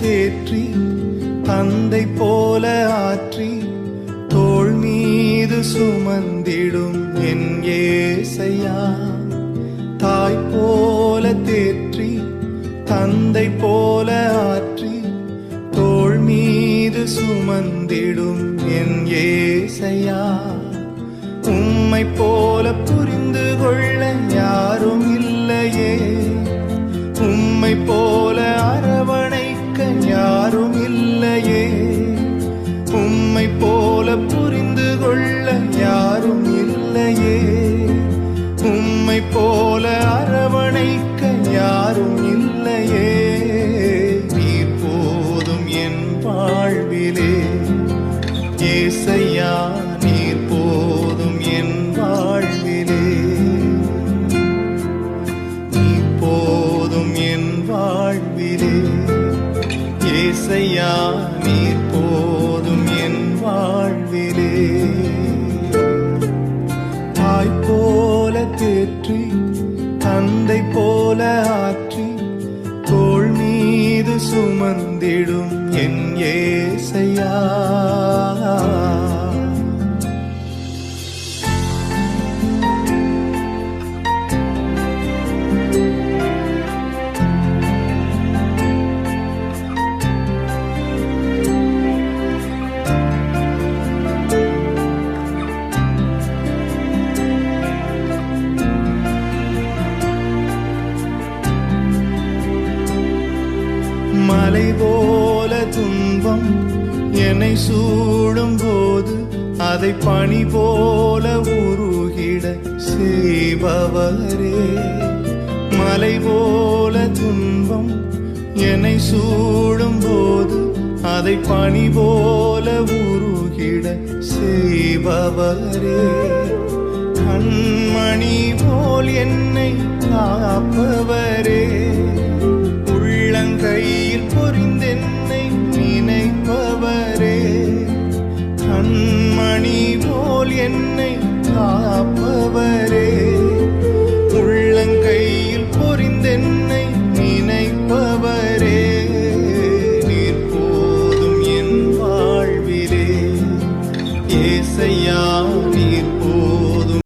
தேற்றி தந்தை போல ஆற்றி தோள் மீது சுமந்திடும் என் ஏசையா. தாய் போல தேற்றி தந்தை போல ஆற்றி தோள் மீது சுமந்திடும் என் ஏசையா. உம்மை போல புரிந்து கொள்ள யாரும் இல்லையே, உம்மை போல அரவணைக்க யாரும் இல்லையே, உம்மை போல புரிந்து கொள்ள யாரும் இல்லையே, உம்மை போல அரவணைக்க யாரும் இல்லையே. நீர் போதும் என் வாழ்விலே ஏசையா, நீர் போதும் என் வாழ்விலே, நீர் போதும் என் வாழ்விலே ஏசையா, நீர் போதும் என் வாழ்விலே. தாய் போல தேற்றி தந்தை போல ஆற்றி தோள் மீது சுமந்திடும் என் ஏசையா. மலை போல துன்பம் என்னை சூடும் போது அதை பனி போல உருகிட செய்பவரே. மலை போல துன்பம் என்னை சூடும் போது அதை பனி போல உருகிட செய்பவரே. கண்மணி போல் என்னை காப்பவரே, உள்ளங்கையில் பொறிந்தென்னை நினைப்பவரே. கண்மணி போல் என்னை காப்பவரே,